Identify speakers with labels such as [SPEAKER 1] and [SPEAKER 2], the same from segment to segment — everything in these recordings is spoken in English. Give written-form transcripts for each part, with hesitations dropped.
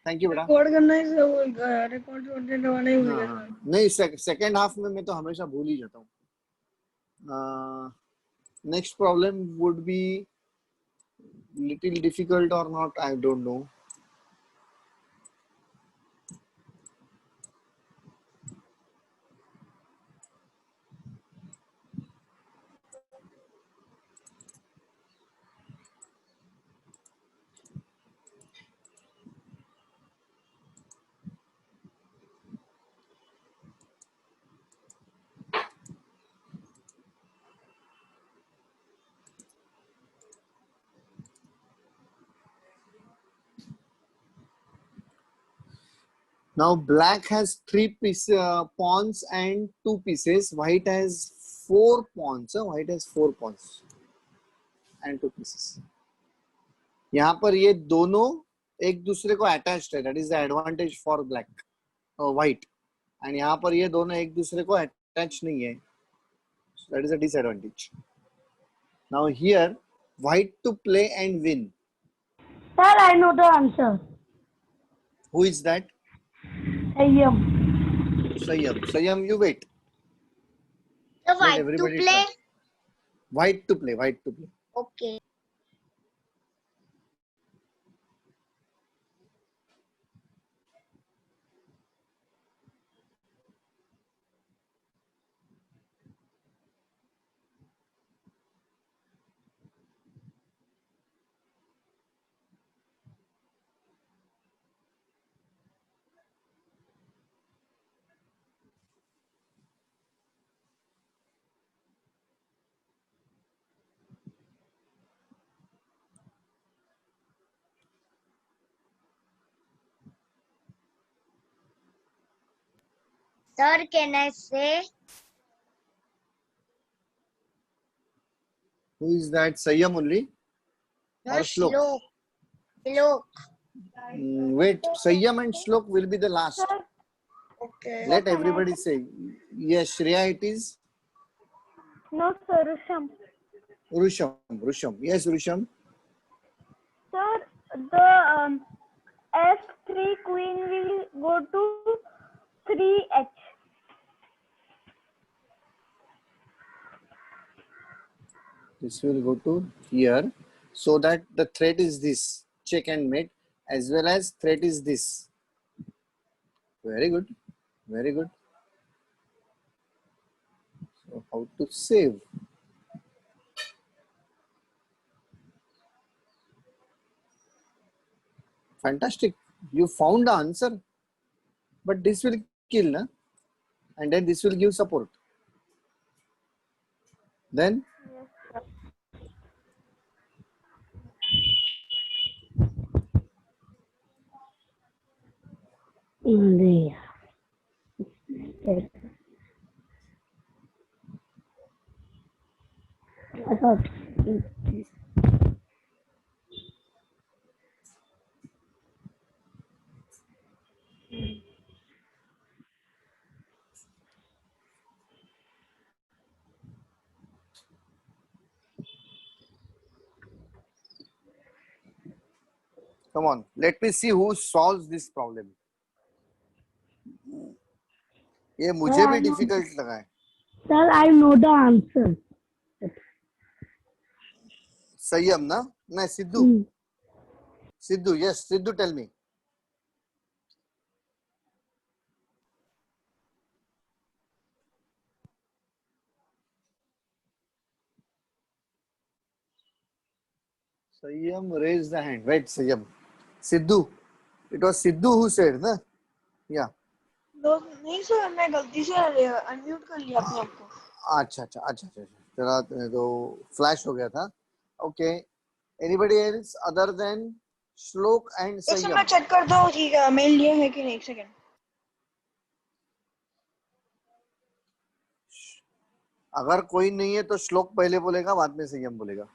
[SPEAKER 1] Thank you बेटा।
[SPEAKER 2] Record करना है वो रिकॉर्ड करने वाला ही भूल गया।
[SPEAKER 1] नहीं सेकेंड हाफ में मैं तो हमेशा भूल ही जाता हूँ। Next problem would be little difficult or not, I don't know. Now black has 3 pawns and 2 pieces. White has 4 pawns. White has 4 pawns and 2 pieces. यहाँ पर ये दोनों एक दूसरे को अटैच्ड है. That is the advantage for black, white. And यहाँ पर ये दोनों एक दूसरे को अटैच नहीं है. So that is a disadvantage. Now here, white to play and win.
[SPEAKER 3] Sir, I know the answer.
[SPEAKER 1] Who is that?
[SPEAKER 3] Sayyam.
[SPEAKER 1] Sayyam, you wait.
[SPEAKER 4] The white to
[SPEAKER 1] everybody
[SPEAKER 4] play.
[SPEAKER 1] try. White to play.
[SPEAKER 4] Okay. Sir, can I say?
[SPEAKER 1] Who is that? Sayyam only?
[SPEAKER 4] No,
[SPEAKER 1] Or Shlok?
[SPEAKER 4] Shlok.
[SPEAKER 1] Wait, Sayyam and Shlok will be the last.
[SPEAKER 4] Okay.
[SPEAKER 1] Let everybody say. Yes, Shreya, it is?
[SPEAKER 3] No, sir, Rusham.
[SPEAKER 1] Rusham. Yes, Rusham.
[SPEAKER 3] Sir, the F3 queen will go to 3H.
[SPEAKER 1] This will go to here. So that the threat is this. Check and mate. As well as threat is this. Very good. Very good. So how to save? Fantastic. You found the answer. But this will kill, na? And then this will give support. Then?
[SPEAKER 3] India. I thought.
[SPEAKER 1] Come on. Let me see who solves this problem. ये मुझे भी difficult लगा है.
[SPEAKER 3] Sir, I know the answer.
[SPEAKER 1] Sayyam, na? No, Sidhu. Sidhu, yes. Sidhu, tell me. Sayyam raised the hand. Wait, Sayyam. Sidhu. It was Sidhu who said, na? Yeah.
[SPEAKER 2] नहीं sir, मैं गलती से unmute कर लिया अपने आप को.
[SPEAKER 1] अच्छा. तेरा तो फ्लैश हो गया था. Okay. Anybody else other than Shlok and
[SPEAKER 2] एक
[SPEAKER 1] Sayyam?
[SPEAKER 2] मैं चेक करता हूँ ठीक है, मेल लिया है कि नहीं. एक सेकंड.
[SPEAKER 1] अगर कोई नहीं है तो श्लोक पहले बोलेगा, बाद में संयम बोलेगा.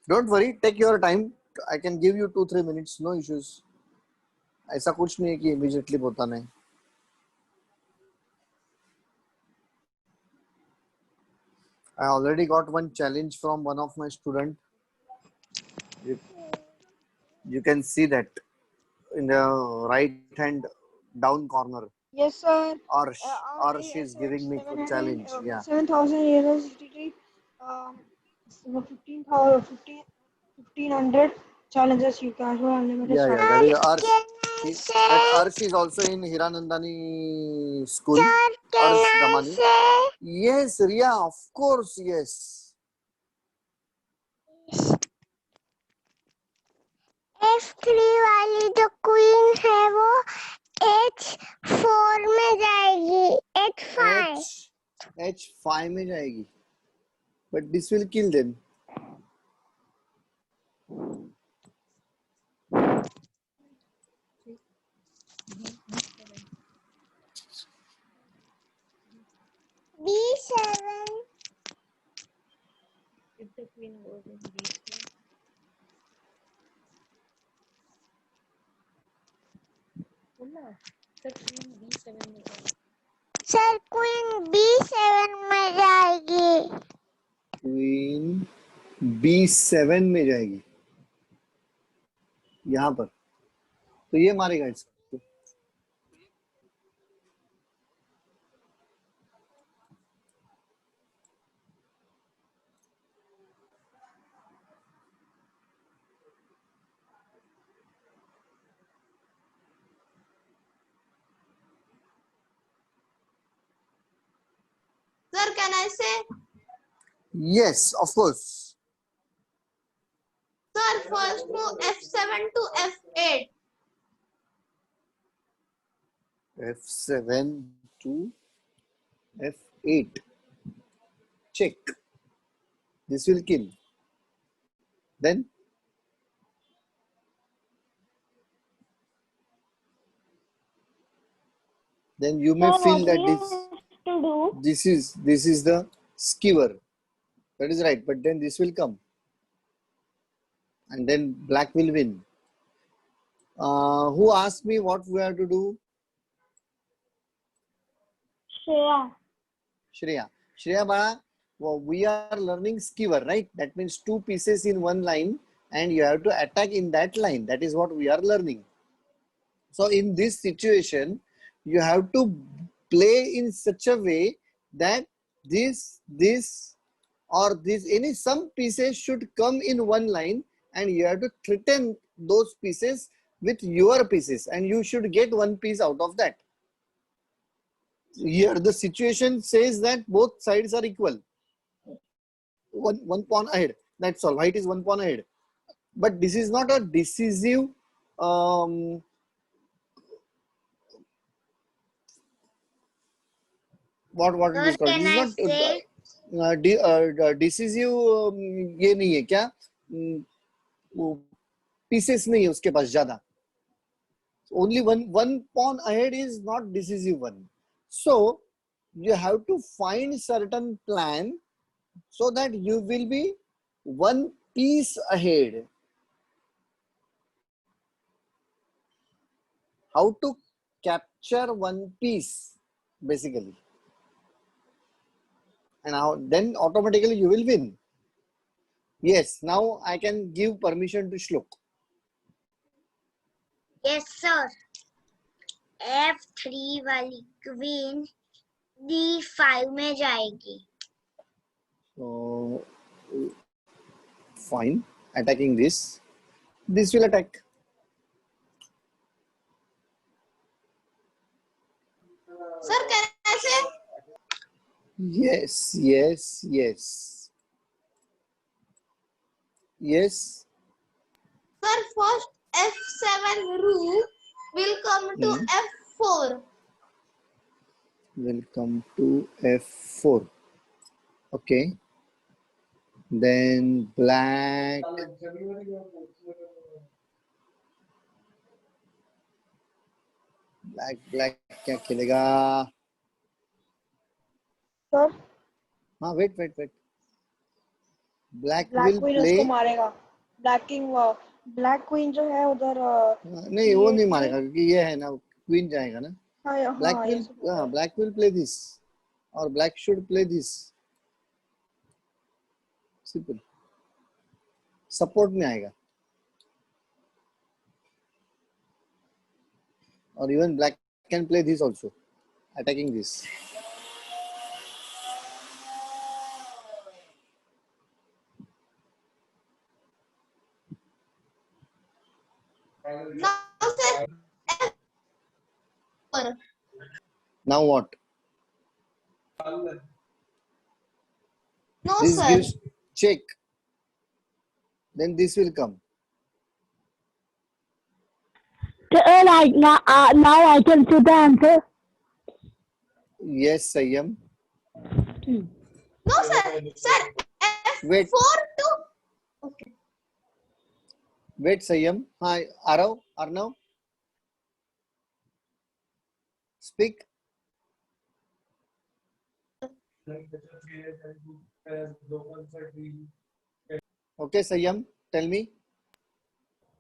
[SPEAKER 1] Don't worry, take your time. I can give you 2-3 minutes, no issues. ऐसा कुछ नहीं है कि immediately बताना है. I already got one challenge from one of my student. You can see that. in the right hand down corner.
[SPEAKER 2] Yes, sir.
[SPEAKER 1] Or she's giving me a challenge. Yeah.
[SPEAKER 2] 7,000 euros GTT. 1,500 challenges you can do unlimited.
[SPEAKER 1] Yeah, yeah.
[SPEAKER 2] Start.
[SPEAKER 1] That is Arsh.
[SPEAKER 4] Can I
[SPEAKER 1] That
[SPEAKER 4] say?
[SPEAKER 1] Arsh is also in Hiranandani school.
[SPEAKER 4] Sir, can
[SPEAKER 1] Arsh
[SPEAKER 4] I
[SPEAKER 1] Damani.
[SPEAKER 4] say?
[SPEAKER 1] Yes, Ria. Of course, yes.
[SPEAKER 4] F3 वाली जो queen है वो H4 में जाएगी H5
[SPEAKER 1] H5 में जाएगी. But this will kill them.
[SPEAKER 4] B7
[SPEAKER 5] If the queen goes in B7, बोलना the queen B7 में जाएगी.
[SPEAKER 4] सर क्वीन B7 में जाएगी
[SPEAKER 1] Queen B7 में जाएगी. यहाँ पर. तो ये मारेगा इसको.
[SPEAKER 2] Sir, can I say?
[SPEAKER 1] Yes, of course.
[SPEAKER 2] Sir, first move F7 to F8.
[SPEAKER 1] F7 to F8. Check. This will kill. Then you may
[SPEAKER 3] Sir,
[SPEAKER 1] feel
[SPEAKER 3] what
[SPEAKER 1] that
[SPEAKER 3] we have to do?
[SPEAKER 1] this is the skewer. That is right. But then this will come, and then black will win. Who asked me what we have to do?
[SPEAKER 3] Shreya.
[SPEAKER 1] Shreya Bala, well, we are learning skewer, right? That means two pieces in one line and you have to attack in that line. That is what we are learning. So in this situation, you have to play in such a way that this or this some pieces should come in one line and you have to threaten those pieces with your pieces and you should get one piece out of that. Here the situation says that both sides are equal. One pawn ahead. That's all. White is one pawn ahead. But this is not a decisive what it is
[SPEAKER 4] Sir,
[SPEAKER 1] called.
[SPEAKER 4] can
[SPEAKER 1] This is
[SPEAKER 4] I
[SPEAKER 1] not
[SPEAKER 4] say?
[SPEAKER 1] decisive ये नहीं है क्या pieces नहीं है उसके पास ज़्यादा. Only one pawn ahead is not decisive one. So you have to find certain plan so that you will be one piece ahead. How to capture one piece basically, and then automatically you will win. Yes, now I can give permission to Shlok.
[SPEAKER 4] Yes, sir. F3 वाली queen D5 में जाएगी.
[SPEAKER 1] So fine, attacking this will attack.
[SPEAKER 2] Sir, can I say?
[SPEAKER 1] Yes.
[SPEAKER 2] Sir, first F7 rook will come to F4.
[SPEAKER 1] Will come to F4. Okay. Then black. Black क्या खेलेगा?
[SPEAKER 2] Sir,
[SPEAKER 1] हाँ, wait. Black
[SPEAKER 2] Black
[SPEAKER 1] will
[SPEAKER 2] Queen
[SPEAKER 1] play.
[SPEAKER 2] उसको मारेगा. Black Queen जो है उधर
[SPEAKER 1] नहीं वो नहीं मारेगा क्योंकि ये है ना Queen जाएगा ना. Black will play this or black should play this. Simple. Support में आएगा. or even black can play this also, attacking this.
[SPEAKER 2] Now, sir, F4.
[SPEAKER 1] Now what?
[SPEAKER 2] No,
[SPEAKER 1] This
[SPEAKER 2] sir.
[SPEAKER 1] gives check. Then this will come.
[SPEAKER 3] Like now, I can see the answer.
[SPEAKER 1] Yes, Sayyam.
[SPEAKER 2] No, sir. Sir, F4
[SPEAKER 1] Wait.
[SPEAKER 2] to. Okay.
[SPEAKER 1] Wait, Sayyam. Hi, Arnav. Speak. Okay, Sayyam. Tell me.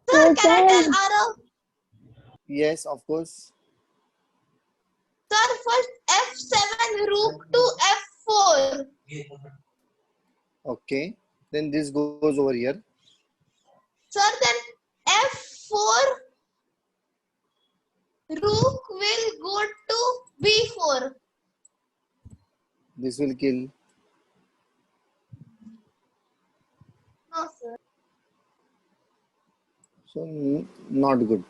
[SPEAKER 2] Sir,
[SPEAKER 3] So,
[SPEAKER 2] can I
[SPEAKER 3] sir,
[SPEAKER 2] tell Arav?
[SPEAKER 1] Yes, of course.
[SPEAKER 2] Sir, first F7 rook to F4.
[SPEAKER 1] Okay. Then this goes over here.
[SPEAKER 2] Sir, then F4 rook will go to B4.
[SPEAKER 1] This will kill.
[SPEAKER 2] No, sir.
[SPEAKER 1] So not good.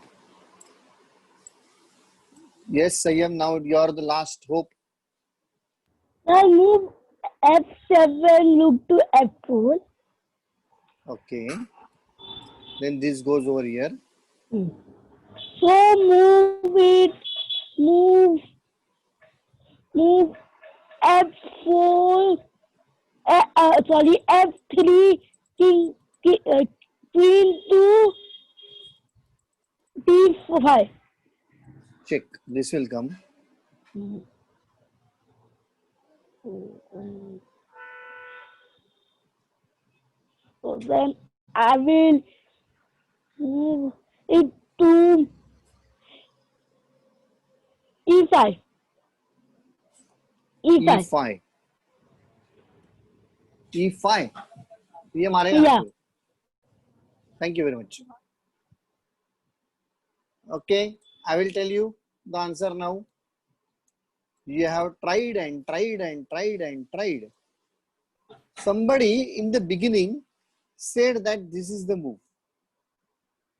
[SPEAKER 1] Yes, Sayyam. Now you're the last hope.
[SPEAKER 3] I move F7, look to F4.
[SPEAKER 1] Okay. Then this goes over here.
[SPEAKER 3] So move it, move F4, sorry, F3, queen to D5.
[SPEAKER 1] Check. This will come.
[SPEAKER 3] So then I will move it to E5. E5.
[SPEAKER 1] E5. E5. ये मारेगा
[SPEAKER 3] Yeah.
[SPEAKER 1] आपको. Thank you very much. Okay, I will tell you the answer now. You have tried and tried and tried and tried. Somebody in the beginning said that this is the move.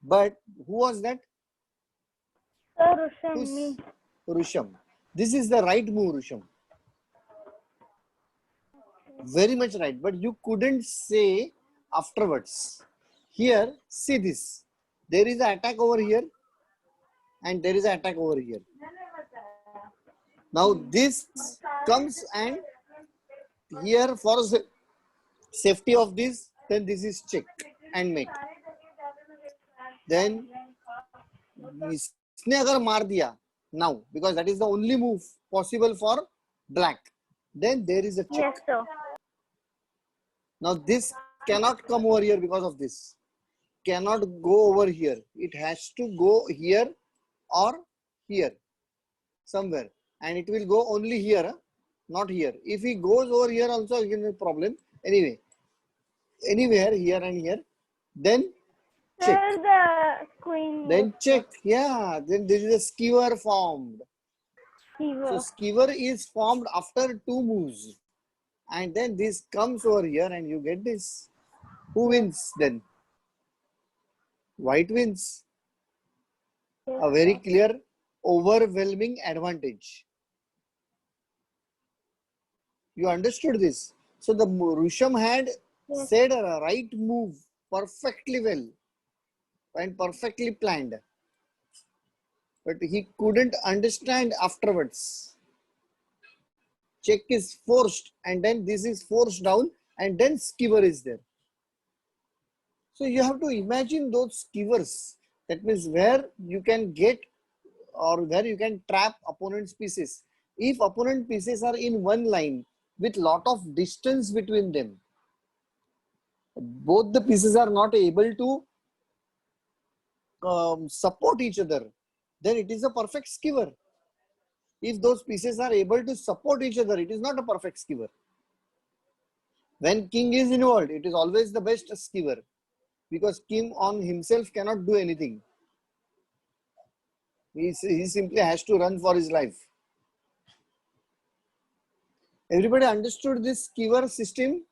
[SPEAKER 1] But who was that?
[SPEAKER 3] Sir,
[SPEAKER 1] Who's Rusham. This is the right move, Rusham. Very much right. But you couldn't say afterwards. Here, see this. There is an attack over here. And there is an attack over here. Now this comes and here for safety of this, then this is check and mate. Then इसने अगर मार दिया now, because that is the only move possible for black, then there is a check.
[SPEAKER 4] Yes, sir.
[SPEAKER 1] Now this cannot come over here because of this. Cannot go over here. It has to go here or here somewhere, and it will go only here, not here. If he goes over here also, again a problem. Anyway, anywhere here and here, then check.
[SPEAKER 4] Sir, the queen.
[SPEAKER 1] Then check. Yeah, then there is a skewer formed. So
[SPEAKER 4] Fever.
[SPEAKER 1] skewer is formed after two moves, and then this comes over here, and you get this. Who wins then? White wins. A very clear, overwhelming advantage. You understood this? So the Rusham had said a right move perfectly well and perfectly planned. But he couldn't understand afterwards. Check is forced and then this is forced down and then skewer is there. So you have to imagine those skewers. That means where you can get or where you can trap opponent's pieces. If opponent pieces are in one line with lot of distance between them, both the pieces are not able to support each other, then it is a perfect skewer. If those pieces are able to support each other, it is not a perfect skewer. When king is involved, it is always the best skewer because king on himself cannot do anything. He simply has to run for his life. Everybody understood this keyword system?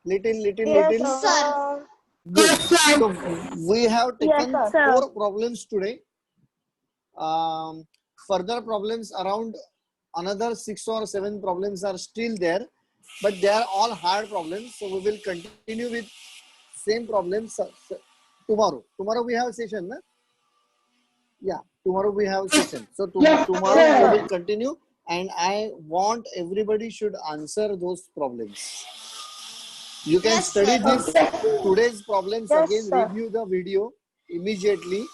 [SPEAKER 1] Little.
[SPEAKER 2] Yes, sir.
[SPEAKER 1] Good. So we have taken
[SPEAKER 3] Yes, sir.
[SPEAKER 1] 4 problems today. Further problems around another 6 or 7 problems are still there, but they are all hard problems. So we will continue with same problems tomorrow. Tomorrow we have a session, na? Yeah, tomorrow we have a session. So tomorrow we will continue, and I want everybody should answer those problems. You can study this today's problems
[SPEAKER 2] Yes,
[SPEAKER 1] again,
[SPEAKER 2] sir.
[SPEAKER 1] review the video immediately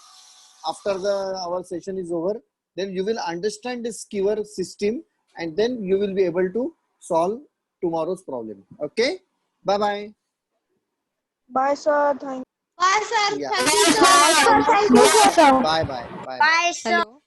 [SPEAKER 1] after our session is over. Then you will understand this keyword system, and then you will be able to solve tomorrow's problem. Okay? Bye-bye.
[SPEAKER 2] Bye, sir. Thank you.
[SPEAKER 4] Bye, sir.
[SPEAKER 1] Yeah.
[SPEAKER 4] Thank you, sir.
[SPEAKER 3] Thank you, sir.
[SPEAKER 1] Bye-bye. Bye-bye.
[SPEAKER 4] Bye, sir.
[SPEAKER 5] Hello.